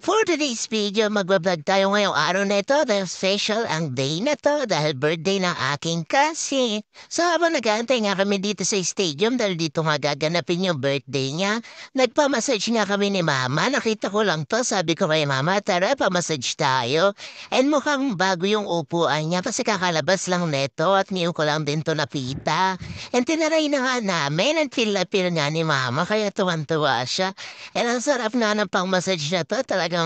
For today's video, magbablog tayo ngayong araw na ito dahil special ang day na to dahil birthday ng aking kasi. So habang nag-aantay nga kami dito sa stadium dahil dito nga gaganapin yung birthday niya, nagpamassage nga kami ni Mama. Nakita ko lang to, sabi ko kay Mama, tara pamassage tayo. And mukhang bago yung upuan niya kasi kakalabas lang neto at ngayon ko lang din to napita. And tinaray na nga namin and feel na feel nga ni Mama kaya tuwan-tuwa siya. And ang sarap nga ng pang-massage na to, talagang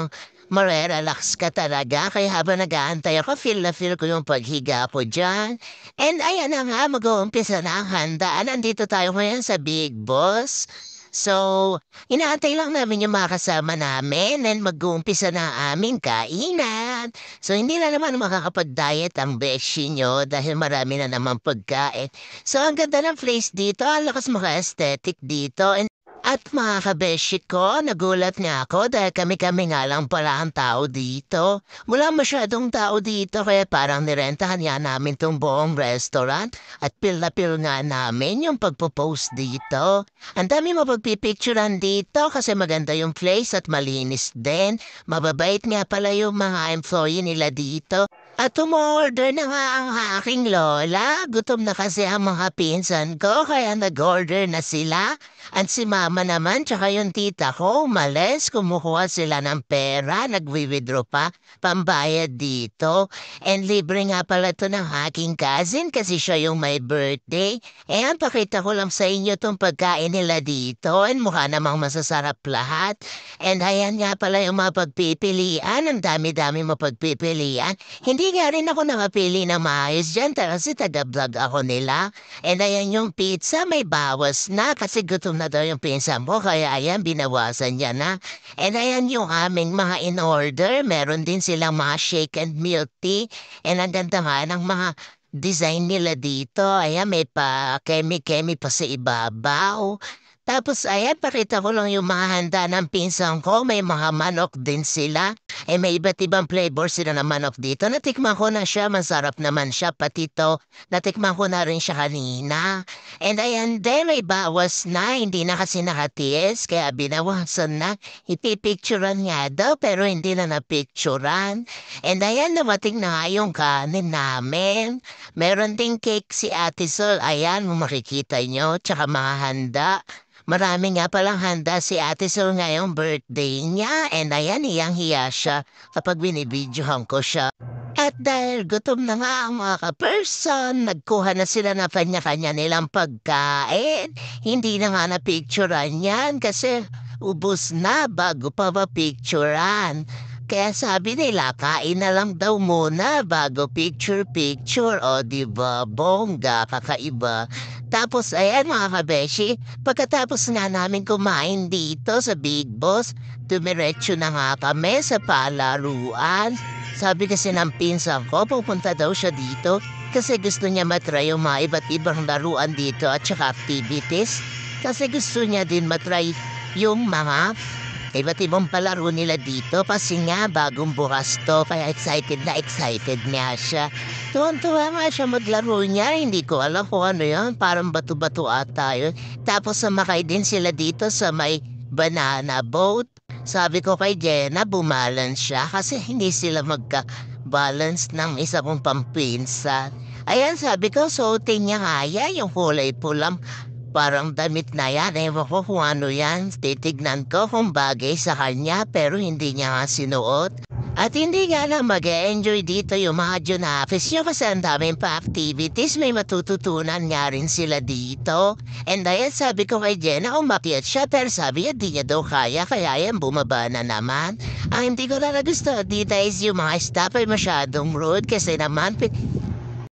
marerelax ka talaga. Kaya habang nag-aantay ako, feel na feel ko yung paghiga ko dyan. And ayan na nga, mag-uumpisa na ang handaan. Nandito tayo ngayon sa Big Boss. So, inaantay lang namin yung mga kasama namin and mag-uumpisa na ang aming kainan. So, hindi na naman makakapag-diet ang beshi nyo dahil marami na naman pagkain. So, ang ganda ng place dito, ang lakas maka-aesthetic dito. At mga kabeshi ko, nagulat nga ako dahil kami-kami nga lang pala ang tao dito. Wala masyadong tao dito kaya parang nirentahan nga namin tong buong restaurant at pil na pil nga namin yung pagpo-post dito. Ang dami mapagpipicturan dito kasi maganda yung place at malinis din. Mababait nga pala yung mga employee nila dito. At umorder na nga ang aking lola. Gutom na kasi ang mga pinsan ko kaya nag-order na sila. At si mama naman tsaka yung tita ko umalis. Kumukuha sila ng pera. Nagwi-withdraw pa. Pambayad dito. And libre nga pala to ng aking cousin kasi siya yung may birthday. Ayan, pakita ko lang sa inyo tong pagkain nila dito. And mukha namang masasarap lahat. And ayan nga pala yung mapagpipilian. Ang dami-dami mapagpipilian. Hindi nga rin ako nakapili na maayos dyan kasi taga-vlog ako nila. And ayan yung pizza, may bawas na kasi gutom na daw yung pinsan mo kaya ayan binawasan niya na. And ayan yung aming mga in-order, meron din silang mga shake and milk tea. And ang ganda nga ng mga design nila dito. Ayan may pa kemi-kemi pa sa ibabaw. Tapos ayan, pakita ko lang yung mga handa ng pinsan ko. May mga manok din sila. May iba't ibang flavor sila ng manok dito. Natikman ko na siya, masarap naman siya. Pati to, natikman ko na rin siya kanina. And ayan din, may bawas na. Hindi na kasi nakatiis, kaya binawasan na. Ipipicturan nga daw, pero hindi na napicturan. And ayan, namating na nga yung kanin namin. Meron ding cake si Ate Sol. Ayan, makikita nyo. Tsaka mga handa. Marami nga palang handa si Ate Sol ngayong birthday niya and ayan hiyang-hiya siya kapag binibidyohan ko siya. At dahil gutom na nga ang mga ka-person, nagkuha na sila na kanya-kanya nilang pagkain. Hindi na nga na-picturean yan kasi ubos na bago pa ma-picturean. Kaya sabi nila, kain na lang daw muna bago picture-picture. O diba, bongga, kakaiba. Tapos ayan mga kabeshi, pagkatapos nga namin kumain dito sa Big Boss, dumiretso na nga kami sa palaruan. Sabi kasi ng pinsan ko, pupunta daw siya dito kasi gusto niya matry yung mga iba't ibang laruan dito at saka activities. Kasi gusto niya din matry yung mga iba't ibang palaro nila dito kasi nga bagong bukas to kaya excited nga siya. Tuwan-tuwa nga siya maglaro niya, hindi ko alam kung ano yan, parang bato-bato ata yun. Tapos sumakay din sila dito sa may banana boat. Sabi ko kay Jenna, bumalance siya kasi hindi sila magka-balance ng isa kong pampinsan. Ayan sabi ko, suotin niya nga yan, yung kulay pulang. Parang damit na yan, ewan ko kung ano yan. Titignan ko kung bagay sa kanya pero hindi niya nga sinuot. At hindi nga lang mag-enjoy dito yung mga Junafis nyo kasi ang daming pa activities. May matututunan nga rin sila dito. And ayan sabi ko kay Jenna, umakyat siya pero sabi niya di niya daw kaya yan bumaba na naman. Ang hindi ko na nagustuhan dito is yung mga staff ay masyadong rude kasi naman